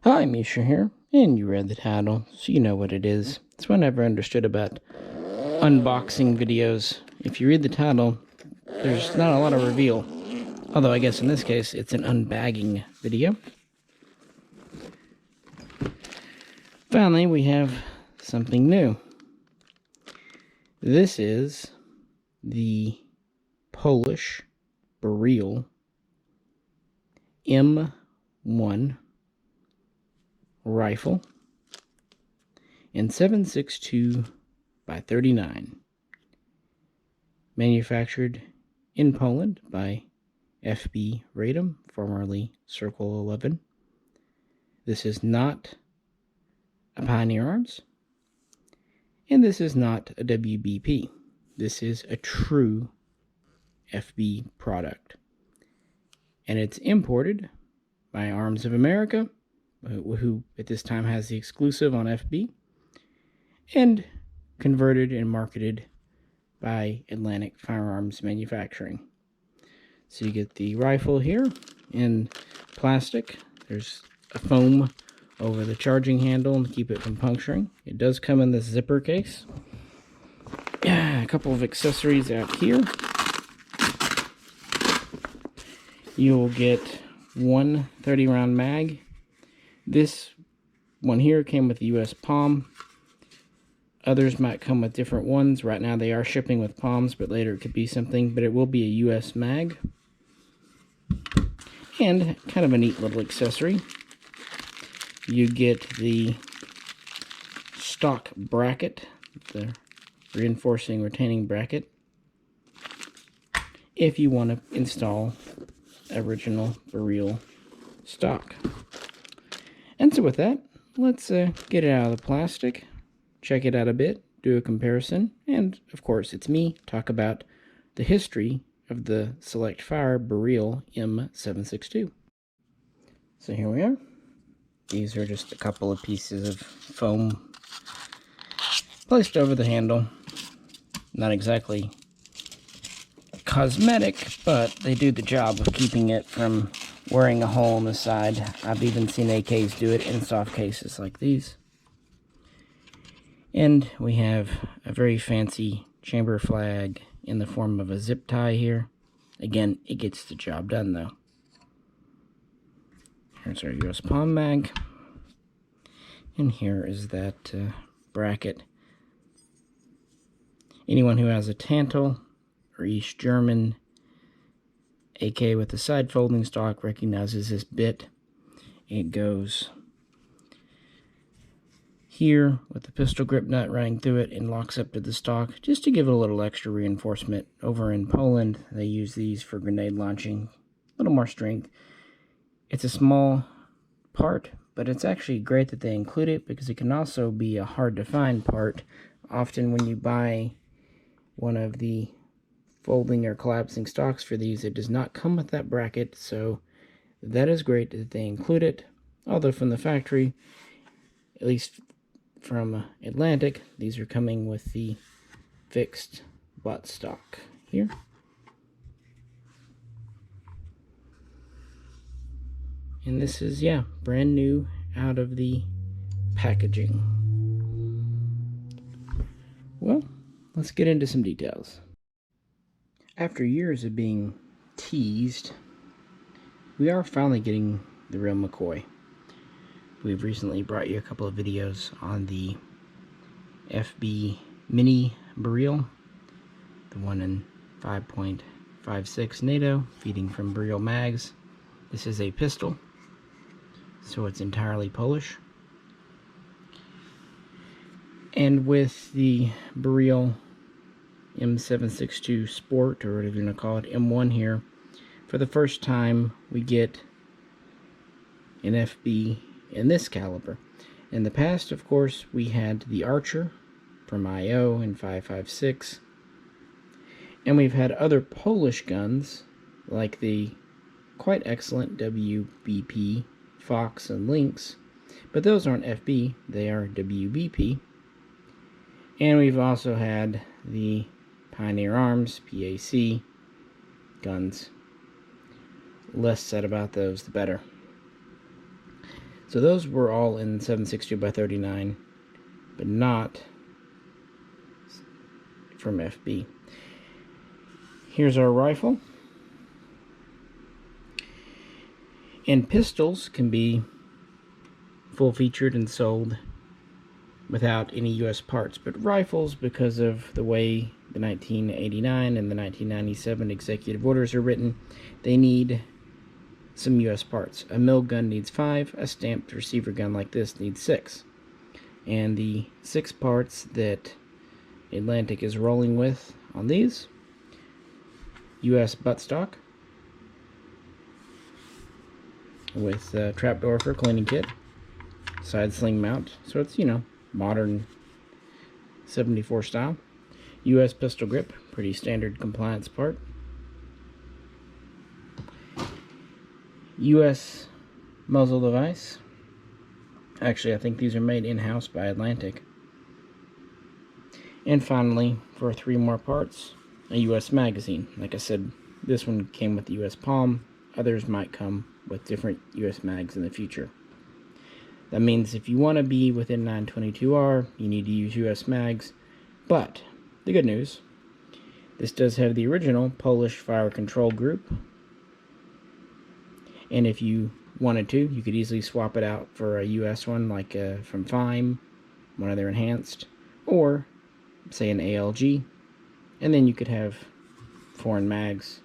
Hi, Misha here, and you read the title, so you know what it is. It's what I never understood about unboxing videos. If you read the title, there's not a lot of reveal. Although I guess in this case, it's an unbagging video. Finally, we have something new. This is the Polish Beryl M1 rifle in 7.62 by 39, manufactured in Poland by FB-Radom, formerly Circle 11. This is not a Pioneer Arms, and this is not a WBP. This is a true FB product, and it's imported by Arms of America, who at this time has the exclusive on FB, and converted and marketed by Atlantic Firearms manufacturing. So you get the rifle here in plastic. There's a foam over the charging handle to keep it from puncturing. It does come in this zipper case. A couple of accessories out here. You'll get one 30-round mag. This one here came with the US Palm. Others might come with different ones. Right now they are shipping with Palms, but later it could be something. But it will be a US mag. And kind of a neat little accessory. You get the stock bracket, the reinforcing retaining bracket, if you want to install original Beryl stock. And so with that, let's get it out of the plastic, check it out a bit, do a comparison, and of course it's me, talk about the history of the Select Fire Beryl M762. So here we are. These are just a couple of pieces of foam placed over the handle. Not exactly cosmetic, but they do the job of keeping it from wearing a hole in the side. I've even seen AKs do it in soft cases like these. And we have a very fancy chamber flag in the form of a zip tie here. Again, it gets the job done though. Here's our US Palm mag. And here is that bracket. Anyone who has a Tantal or East German AK with the side folding stock recognizes this bit. It goes here with the pistol grip nut running through it and locks up to the stock just to give it a little extra reinforcement. Over in Poland, they use these for grenade launching. A little more strength. It's a small part, but it's actually great that they include it because it can also be a hard to find part. Often when you buy one of the folding or collapsing stocks for these, it does not come with that bracket, so that is great that they include it. Although from the factory, at least from Atlantic, these are coming with the fixed butt stock here. And this is, yeah, brand new out of the packaging. Well, let's get into some details. After years of being teased, we are finally getting the real McCoy. We've recently brought you a couple of videos on the FB Mini Beryl, the one in 5.56 NATO, feeding from Beryl mags. This is a pistol, so it's entirely Polish. And with the Beryl M762 Sport, or whatever you're going to call it, M1 here, for the first time we get an FB in this caliber. In the past, of course, we had the Archer from IO in 5.56, and we've had other Polish guns like the quite excellent WBP, Fox, and Lynx, but those aren't FB, they are WBP. And we've also had the Pioneer Arms, PAC, guns. Less said about those, the better. So those were all in 7.62 by 39, but not from FB. Here's our rifle. And pistols can be full-featured and sold without any U.S. parts, but rifles, because of the way the 1989 and the 1997 executive orders are written, they need some U.S. parts. A mill gun needs 5, a stamped receiver gun like this needs 6. And the 6 parts that Atlantic is rolling with on these: U.S. buttstock with a trapdoor for cleaning kit, side sling mount, so it's, you know, modern 74 style. U.S. pistol grip, pretty standard compliance part. U.S. muzzle device. Actually, I think these are made in-house by Atlantic. And finally, for 3 more parts, a U.S. magazine. Like I said, this one came with the U.S. Palm. Others might come with different U.S. mags in the future. That means if you want to be within 922R, you need to use U.S. mags. But the good news, this does have the original Polish fire control group. And if you wanted to, you could easily swap it out for a U.S. one, like from FIME, one of their enhanced, or say an ALG, and then you could have foreign mags,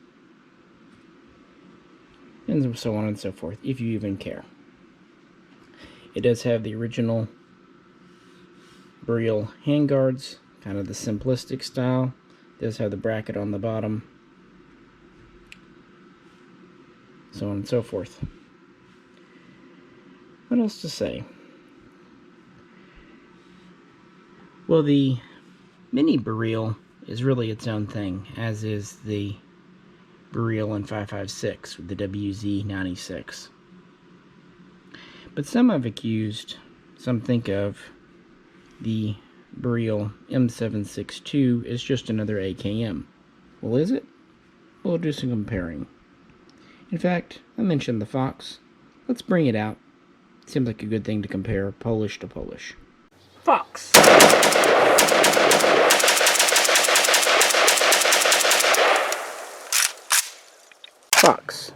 and so on and so forth, if you even care. It does have the original Beryl handguards, kind of the simplistic style. It does have the bracket on the bottom, so on and so forth. What else to say? Well, the mini Beryl is really its own thing, as is the Beryl in 5.56 with the WZ-96. But some have accused, some think of the Beryl M762 as just another AKM. Well, is it? We'll do some comparing. In fact, I mentioned the Fox. Let's bring it out. Seems like a good thing to compare Polish to Polish. Fox. Fox.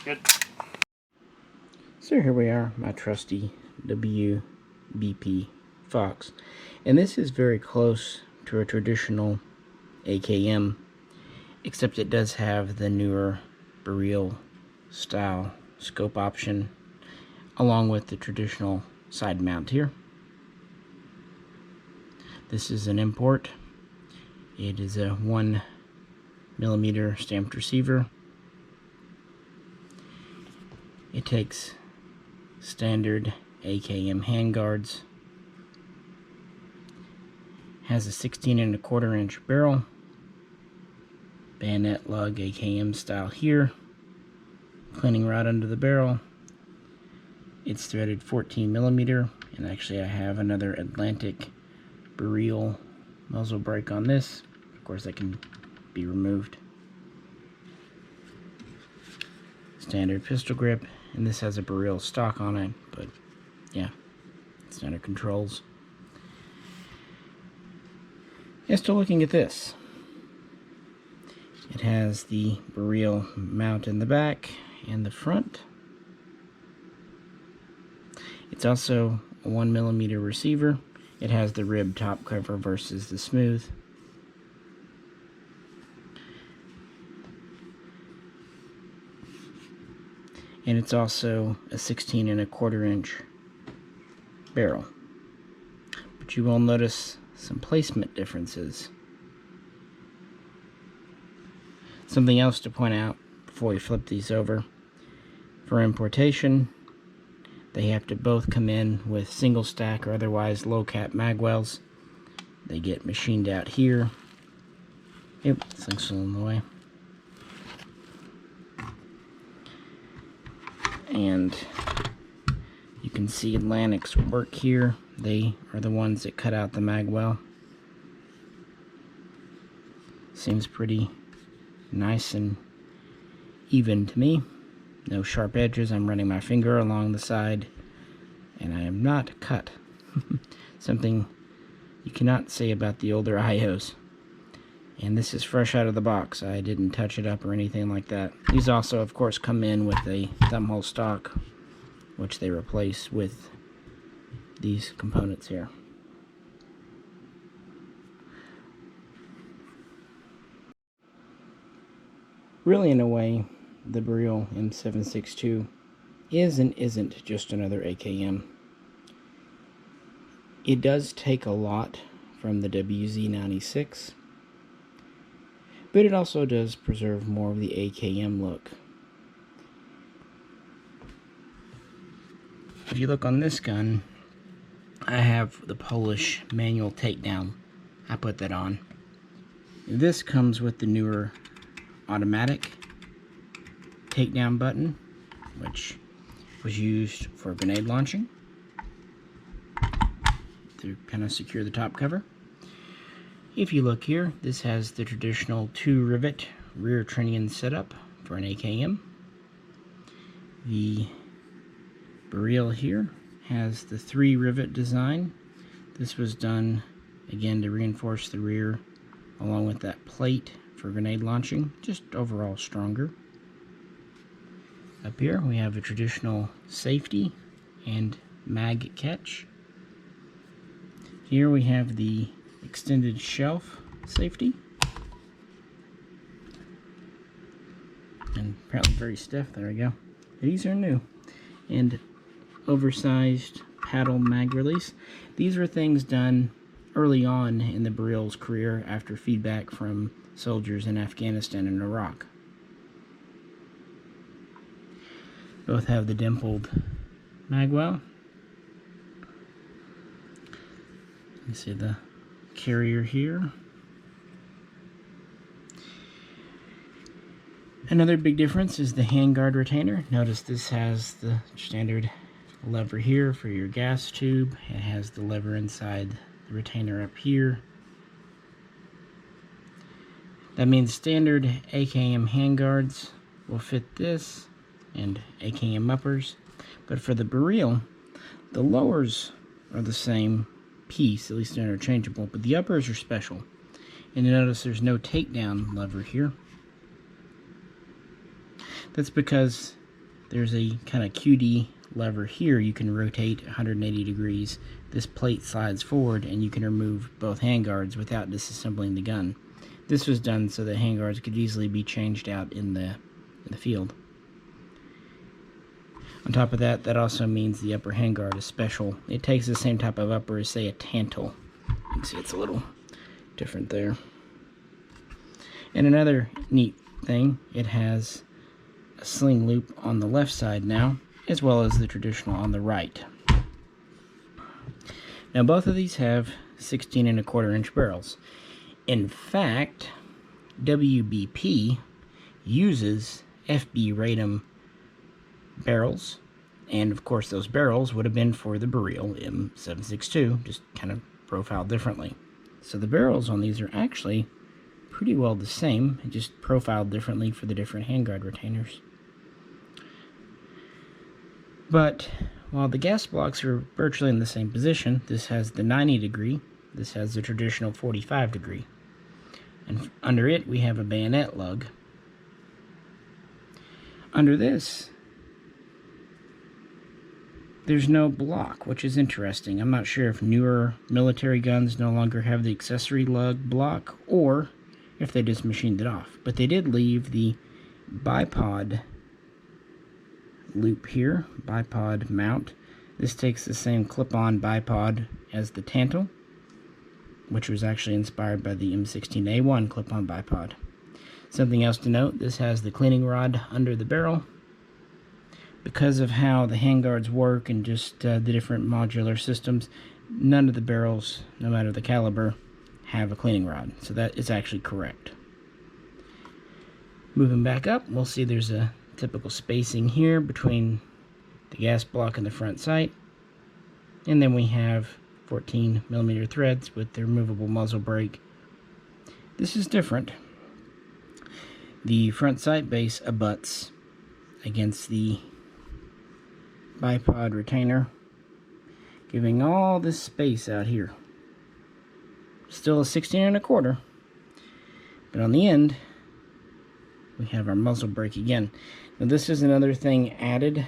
Good. So here we are, my trusty WBP Fox. And this is very close to a traditional AKM, except it does have the newer Beryl style scope option, along with the traditional side mount here. This is an import. It is a 1mm stamped receiver. It takes standard AKM handguards. Has a 16¼ inch barrel. Bayonet lug AKM style here. Cleaning rod under the barrel. It's threaded 14mm, and actually I have another Atlantic Beryl muzzle brake on this. Of course, that can be removed. Standard pistol grip, and this has a Beryl stock on it, but yeah, standard controls. And still looking at this. It has the Beryl mount in the back and the front. It's also a 1mm receiver. It has the rib top cover versus the smooth. And it's also a 16¼ inch barrel. But you will notice some placement differences. Something else to point out before we flip these over. For importation, they have to both come in with single stack or otherwise low cap mag wells. They get machined out here. Yep, this thing's still in the way. And you can see Atlantic's work here. They are the ones that cut out the mag well. Seems pretty nice and even to me. No sharp edges. I'm running my finger along the side, and I am not cut. Something you cannot say about the older IOs. And this is fresh out of the box. I didn't touch it up or anything like that. These also, of course, come in with a thumbhole stock, which they replace with these components here. Really, in a way, the Beryl M762 is and isn't just another AKM. It does take a lot from the WZ96, but it also does preserve more of the AKM look. If you look on this gun, I have the Polish manual takedown. I put that on. This comes with the newer automatic takedown button, which was used for grenade launching to kind of secure the top cover. If you look here, this has the traditional 2-rivet rear trunnion setup for an AKM. The Beryl here has the 3-rivet design. This was done again to reinforce the rear along with that plate for grenade launching, just overall stronger. Up here we have a traditional safety and mag catch. Here we have the extended shelf safety, and apparently very stiff. There we go. These are new. And oversized paddle mag release. These were things done early on in the Beryl's career after feedback from soldiers in Afghanistan and Iraq. Both have the dimpled magwell. You see the carrier here. Another big difference is the handguard retainer. Notice this has the standard lever here for your gas tube. It has the lever inside the retainer up here. That means standard AKM handguards will fit this and AKM uppers. But for the Beryl, the lowers are the same piece, at least they're interchangeable, but the uppers are special. And you notice there's no takedown lever here. That's because there's a kind of QD lever here. You can rotate 180 degrees. This plate slides forward and you can remove both handguards without disassembling the gun. This was done so that handguards could easily be changed out in the field. On top of that, that also means the upper handguard is special. It takes the same type of upper as, say, a Tantal. You can see it's a little different there. And another neat thing, it has a sling loop on the left side now, as well as the traditional on the right. Now both of these have 16¼ barrels. In fact, WBP uses FB-Radom barrels, and of course those barrels would have been for the Beryl M762, just kind of profiled differently. So the barrels on these are actually pretty well the same, just profiled differently for the different handguard retainers. But while the gas blocks are virtually in the same position, this has the 90 degree, this has the traditional 45 degree. And under it we have a bayonet lug. Under this, there's no block, which is interesting. I'm not sure if newer military guns no longer have the accessory lug block, or if they just machined it off. But they did leave the bipod loop here, bipod mount. This takes the same clip-on bipod as the Tantal, which was actually inspired by the M16A1 clip-on bipod. Something else to note, this has the cleaning rod under the barrel. Because of how the handguards work and just the different modular systems, none of the barrels, no matter the caliber, have a cleaning rod. So that is actually correct. Moving back up, we'll see there's a typical spacing here between the gas block and the front sight. And then we have 14mm threads with the removable muzzle brake. This is different. The front sight base abuts against the bipod retainer, giving all this space out here. Still a 16 1/4, but on the end we have our muzzle brake again. Now this is another thing added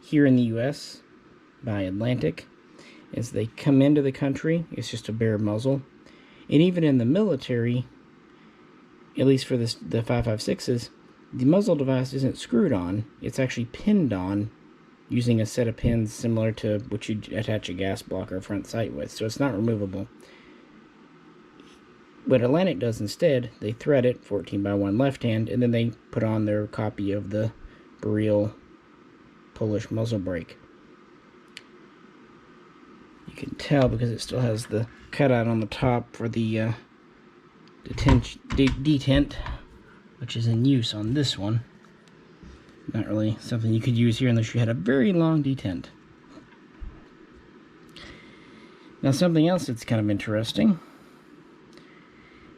here in the US by Atlantic. As they come into the country, it's just a bare muzzle. And even in the military, at least for the 5.56s, the muzzle device isn't screwed on, it's actually pinned on using a set of pins similar to what you attach a gas block or front sight with, so it's not removable. What Atlantic does instead, they thread it 14x1 left hand, and then they put on their copy of the Beryl Polish muzzle brake. You can tell because it still has the cutout on the top for the detent, which is in use on this one. Not really something you could use here unless you had a very long detent. Now something else that's kind of interesting.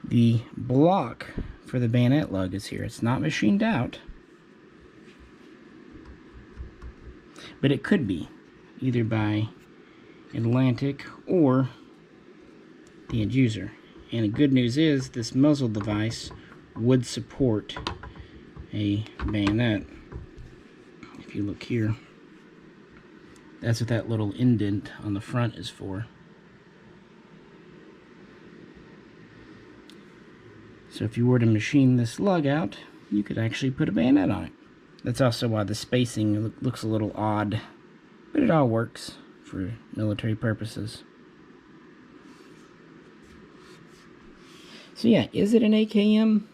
The block for the bayonet lug is here. It's not machined out, but it could be either by Atlantic or the end user. And the good news is this muzzle device would support a bayonet. If you look here, that's what that little indent on the front is for. So if you were to machine this lug out, you could actually put a bayonet on it. That's also why the spacing looks a little odd, but it all works for military purposes. So yeah, is it an AKM?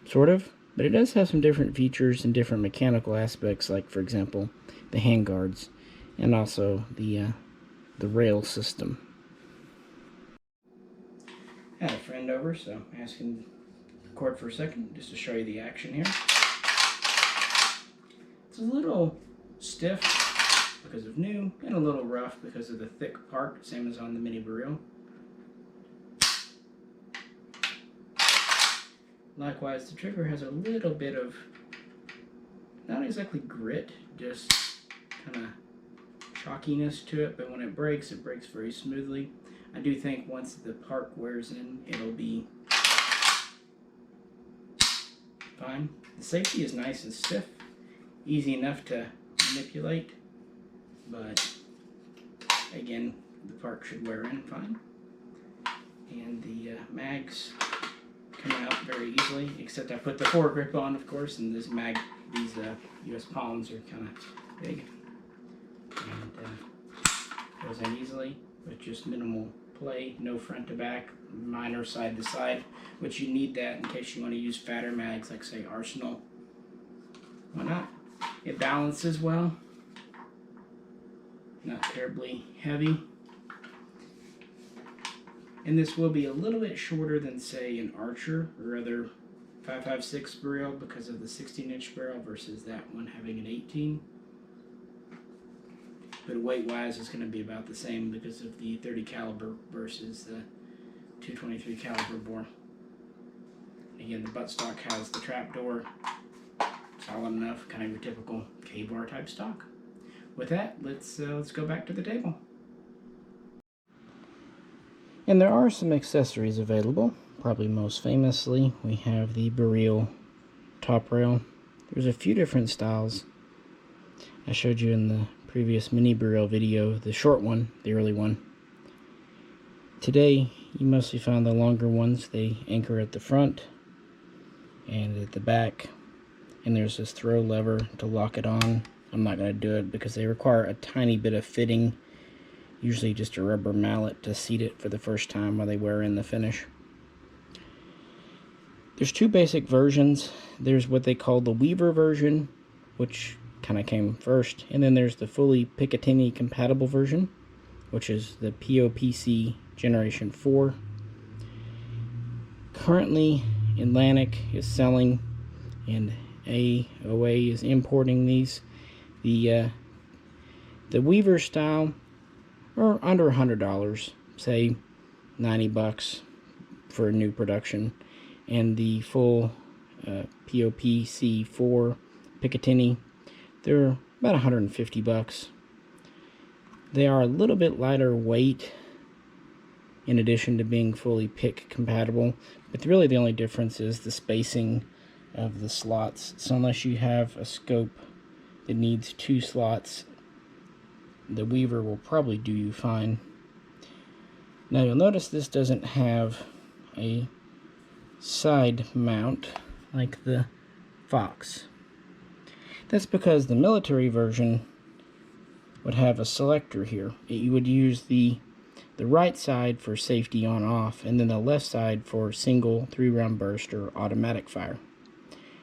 Sort of, but it does have some different features and different mechanical aspects, like for example, the handguards and also the rail system. I had a friend over, so I asked him to record for a second just to show you the action here. It's a little stiff because of new, and a little rough because of the thick part, same as on the mini Beryl. Likewise, the trigger has a little bit of, not exactly grit, just kind of chalkiness to it, but when it breaks very smoothly. I do think once the part wears in, it'll be fine. The safety is nice and stiff, easy enough to manipulate, but again, the part should wear in fine. And the mags come out very easily, except I put the foregrip on, of course, and these US palms are kind of big. And goes in easily with just minimal play, no front to back, minor side to side, which you need that in case you want to use fatter mags like say Arsenal. Why not? It balances well, not terribly heavy. And this will be a little bit shorter than say an Archer or other 5.56 Beryl because of the 16-inch barrel versus that one having an 18. But weight-wise, it's going to be about the same because of the 30 caliber versus the 223 caliber bore. Again, the buttstock has the trapdoor, solid enough, kind of your typical K-bar type stock. With that, let's go back to the table. And there are some accessories available. Probably most famously, we have the Beryl top rail. There's a few different styles. I showed you in the previous mini Beryl video, the short one, the early one. Today, you mostly find the longer ones. They anchor at the front and at the back, and there's this throw lever to lock it on. I'm not going to do it because they require a tiny bit of fitting, usually just a rubber mallet to seat it for the first time while they wear in the finish. There's two basic versions. There's what they call the Weaver version, which kind of came first, and then there's the fully Picatinny compatible version, which is the POPC Generation 4. Currently, Atlantic is selling and AOA is importing these. The Weaver style are under $100, say $90 for a new production, and the full POPC4 Picatinny, they're about $150. They are a little bit lighter weight in addition to being fully PIC compatible, but really the only difference is the spacing of the slots. So unless you have a scope that needs 2 slots, the Weaver will probably do you fine. Now you'll notice this doesn't have a side mount like the Fox. That's because the military version would have a selector here. You would use the right side for safety on-off, and then the left side for single 3-round burst or automatic fire.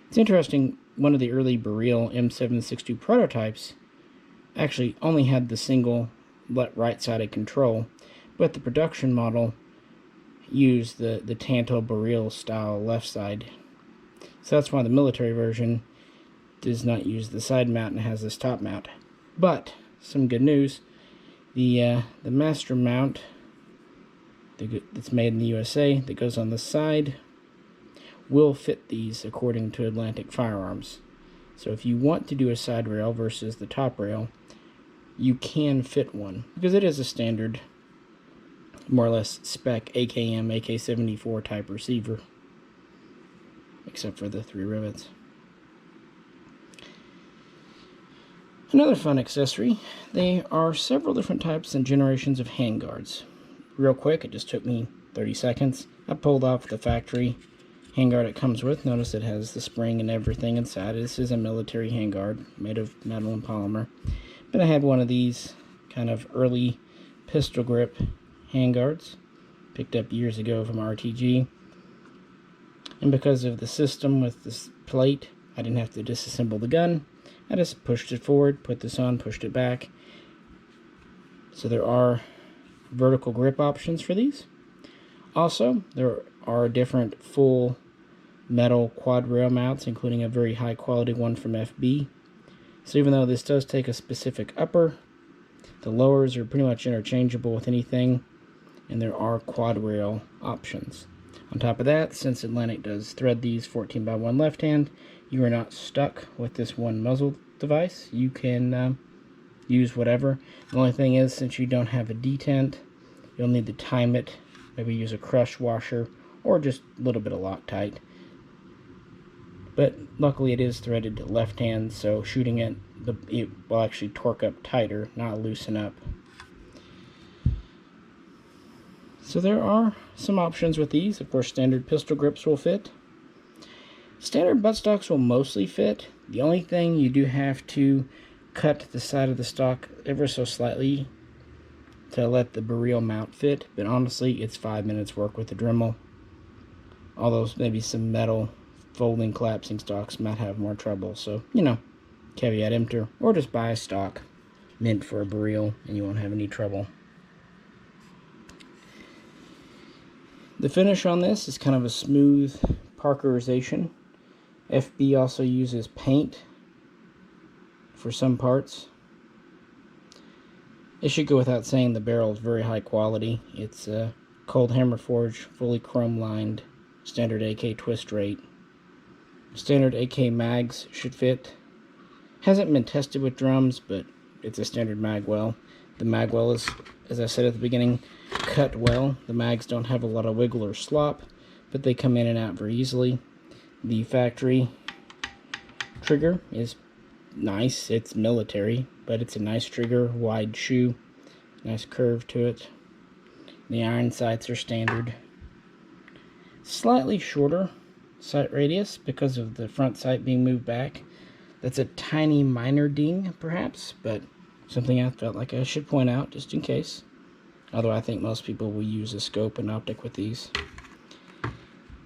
It's interesting, one of the early Beryl M762 prototypes actually only had the single right-sided control, but the production model used the Tanto Beryl style left side. So that's why the military version does not use the side mount and has this top mount. But some good news, the master mount that's made in the USA that goes on the side will fit these according to Atlantic Firearms. So if you want to do a side rail versus the top rail, you can fit one, because it is a standard, more or less spec AKM, AK-74 type receiver, except for the 3 rivets. Another fun accessory, there are several different types and generations of handguards. Real quick, it just took me 30 seconds. I pulled off the factory handguard it comes with. Notice it has the spring and everything inside. This is a military handguard made of metal and polymer. But I had one of these kind of early pistol grip handguards, picked up years ago from RTG. And because of the system with this plate, I didn't have to disassemble the gun. I just pushed it forward, put this on, pushed it back. So there are vertical grip options for these. Also, there are different full metal quad rail mounts, including a very high quality one from FB. So even though this does take a specific upper, the lowers are pretty much interchangeable with anything, and there are quad rail options. On top of that, since Atlantic does thread these 14x1 left hand, you are not stuck with this one muzzle device. You can use whatever. The only thing is, since you don't have a detent, you'll need to time it, maybe use a crush washer, or just a little bit of Loctite. But luckily it is threaded to left hand, so shooting it will actually torque up tighter, not loosen up. So there are some options with these. Of course, standard pistol grips will fit. Standard buttstocks will mostly fit. The only thing, you do have to cut the side of the stock ever so slightly to let the Beryl mount fit, but honestly, it's 5 minutes work with the Dremel. Although maybe some metal folding collapsing stocks might have more trouble, so, you know, caveat emptor, or just buy a stock meant for a Beryl and you won't have any trouble. The finish on this is kind of a smooth parkerization. FB also uses paint for some parts. It should go without saying the barrel is very high quality. It's a cold hammer forged, fully chrome lined, standard AK twist rate. Standard AK mags should fit. Hasn't been tested with drums, but it's a standard mag well. The mag well is, as I said at the beginning, cut well. The mags don't have a lot of wiggle or slop, but they come in and out very easily. The factory trigger is nice. It's military, but it's a nice trigger, wide shoe, nice curve to it. The iron sights are standard. Slightly shorter sight radius because of the front sight being moved back. That's a tiny minor ding, perhaps, but something I felt like I should point out just in case. Although I think most people will use a scope and optic with these.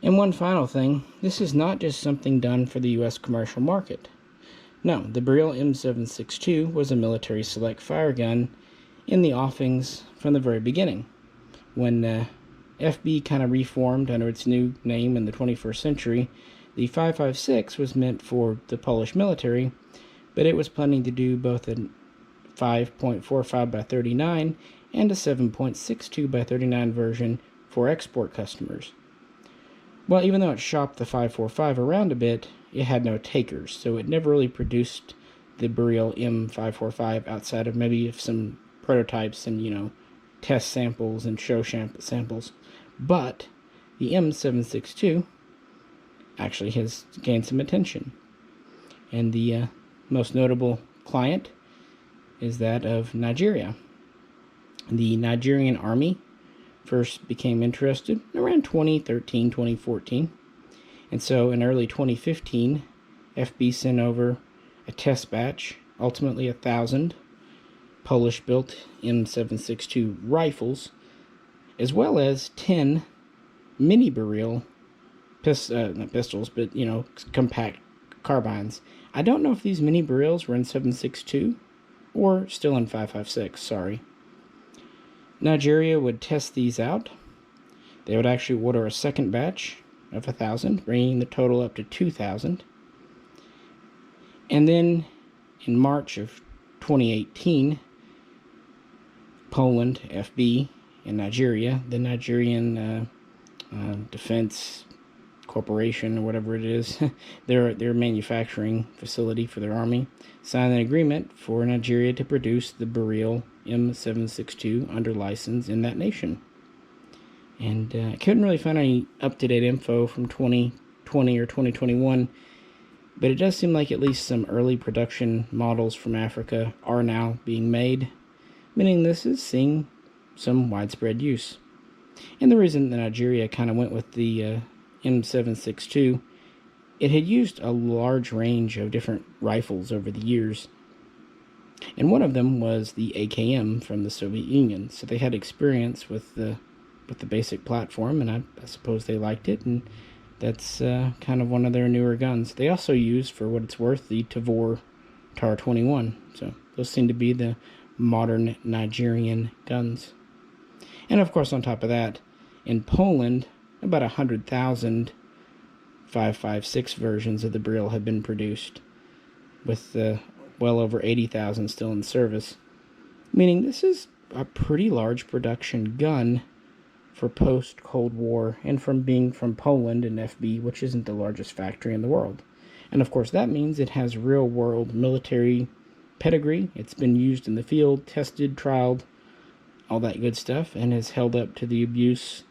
And one final thing, this is not just something done for the US commercial market. No, the Beryl M762 was a military select fire gun in the offings from the very beginning. When FB kind of reformed under its new name in the 21st century, The 5.56 was meant for the Polish military, but it was planning to do both a 5.45 by 39 and a 7.62 by 39 version for export customers. Well, even though it shopped the 5.45 around a bit, it had no takers, so it never really produced the Beryl M545 outside of maybe some prototypes and, test samples and show samples. But the M762 actually has gained some attention. And the most notable client is that of Nigeria. The Nigerian army first became interested around 2013, 2014. And so in early 2015, FB sent over a test batch, ultimately 1,000 Polish-built M762 rifles, as well as 10 mini Beryl not pistols, but, compact carbines. I don't know if these mini Beryls were in 7.62 or still in 5.56, sorry. Nigeria would test these out. They would actually order a second batch of 1,000, bringing the total up to 2,000. And then in March of 2018, Poland, FB, and Nigeria, the Nigerian Defense Corporation, or whatever it is, their manufacturing facility for their army, signed an agreement for Nigeria to produce the Beryl M762 under license in that nation. And I couldn't really find any up-to-date info from 2020 or 2021, but it does seem like at least some early production models from Africa are now being made, meaning this is seeing some widespread use. And the reason that Nigeria kind of went with the M762, it had used a large range of different rifles over the years, and one of them was the AKM from the Soviet Union, so they had experience with the basic platform, and I suppose they liked it, and that's kind of one of their newer guns. They also used, for what it's worth, the Tavor TAR-21, so those seem to be the modern Nigerian guns. And of course, on top of that, in Poland, about 100,000 5.56 versions of the Beryl have been produced, with well over 80,000 still in service, meaning this is a pretty large production gun for post-Cold War, and from being from Poland and FB, which isn't the largest factory in the world. And of course that means it has real-world military pedigree. It's been used in the field, tested, trialed, all that good stuff, and has held up to the abuse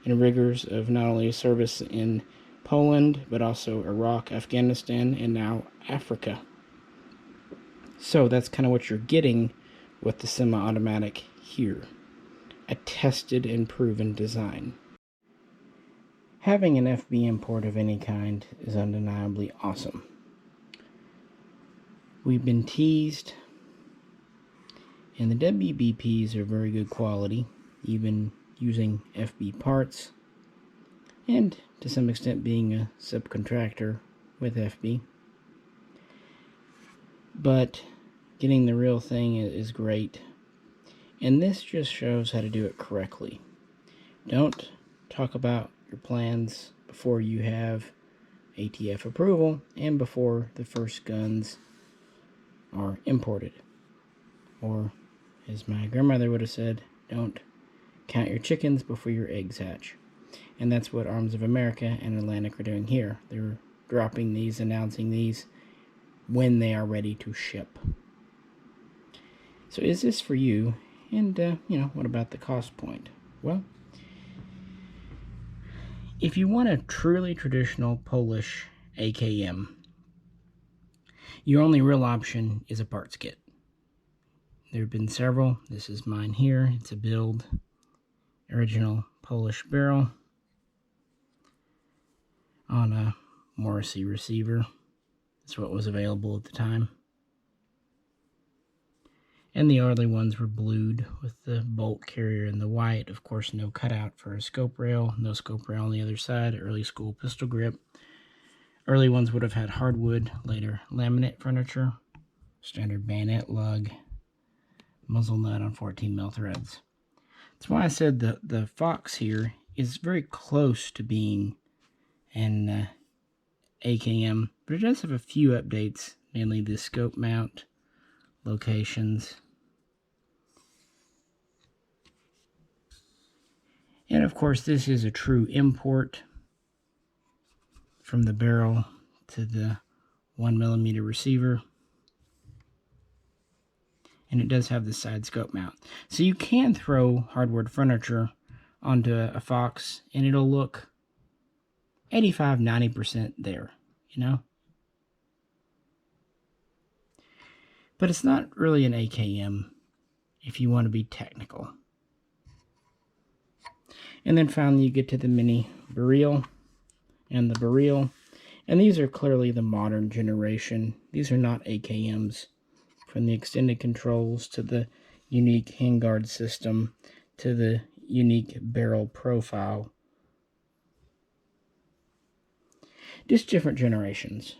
and rigors of not only service in Poland, but also Iraq, Afghanistan, and now Africa. So that's kind of what you're getting with the semi-automatic here. A tested and proven design. Having an FB import of any kind is undeniably awesome. We've been teased, and the WBPs are very good quality, even using FB parts, and to some extent being a subcontractor with FB. But getting the real thing is great. And this just shows how to do it correctly. Don't talk about your plans before you have ATF approval and before the first guns are imported. Or, as my grandmother would have said, don't count your chickens before your eggs hatch. And that's what Arms of America and Atlantic are doing here. They're dropping these, announcing these when they are ready to ship. So is this for you? And, what about the cost point? Well, if you want a truly traditional Polish AKM, your only real option is a parts kit. There have been several. This is mine here. It's a build, original Polish barrel on a Morrissey receiver. That's what was available at the time. And the early ones were blued with the bolt carrier in the white. Of course, no cutout for a scope rail. No scope rail on the other side. Early school pistol grip. Early ones would have had hardwood. Later, laminate furniture. Standard bayonet lug. Muzzle nut on 14mm threads. That's why I said the Fox here is very close to being an AKM, but it does have a few updates, mainly the scope mount, locations, and of course this is a true import from the Beryl to the 1mm receiver. And it does have the side scope mount. So you can throw hardwood furniture onto a Fox and it'll look 85–90% there, you know? But it's not really an AKM if you want to be technical. And then finally you get to the mini Beryl and the Beryl. And these are clearly the modern generation. These are not AKMs. From the extended controls to the unique handguard system to the unique barrel profile. Just different generations.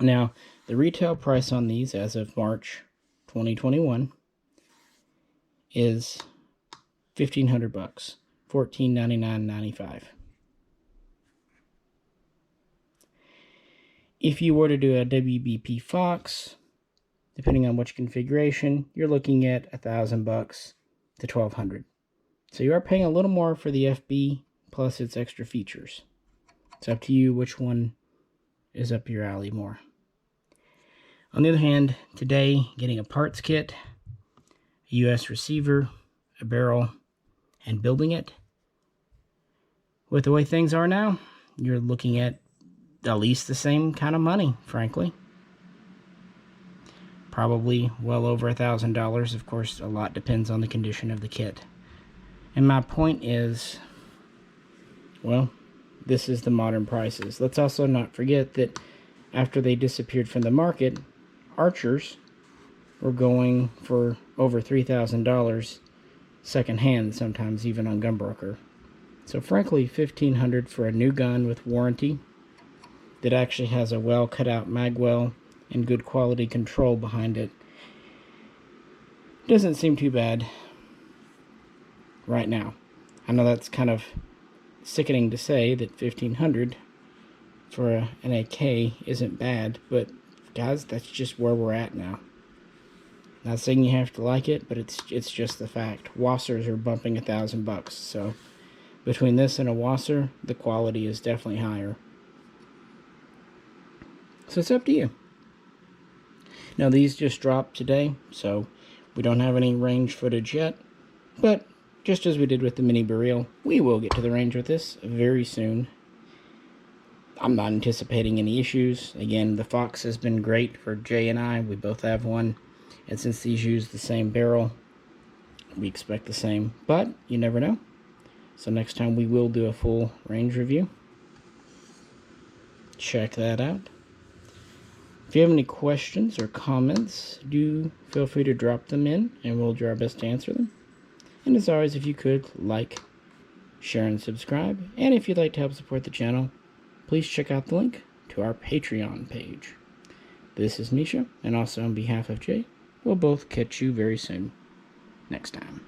Now, the retail price on these as of March 2021 is $1,500, $1,499.95. If you were to do a WBP Fox, depending on which configuration, you're looking at $1,000 to $1,200. So you are paying a little more for the FB plus its extra features. It's up to you which one is up your alley more. On the other hand, today, getting a parts kit, a US receiver, a barrel, and building it, with the way things are now, you're looking at least the same kind of money, frankly. Probably well over $1,000. Of course, a lot depends on the condition of the kit. And my point is, well, this is the modern prices. Let's also not forget that after they disappeared from the market, Archers were going for over $3,000 secondhand, sometimes even on Gunbroker. So frankly, $1,500 for a new gun with warranty that actually has a well cut out mag well and good quality control behind it doesn't seem too bad right now. I know that's kind of sickening to say that $1,500 for an AK isn't bad, but guys, that's just where we're at now. Not saying you have to like it, but it's just the fact. Wassers are bumping $1,000, so between this and a Wasser, the quality is definitely higher. So it's up to you. Now these just dropped today, so we don't have any range footage yet, but just as we did with the mini Beryl, we will get to the range with this very soon. I'm not anticipating any issues. Again, the Fox has been great for Jay and I. We both have one, and since these use the same barrel, we expect the same, but you never know. So next time we will do a full range review. Check that out. If you have any questions or comments, do feel free to drop them in, and we'll do our best to answer them. And as always, if you could, like, share, and subscribe. And if you'd like to help support the channel, please check out the link to our Patreon page. This is Misha, and also on behalf of Jay, we'll both catch you very soon next time.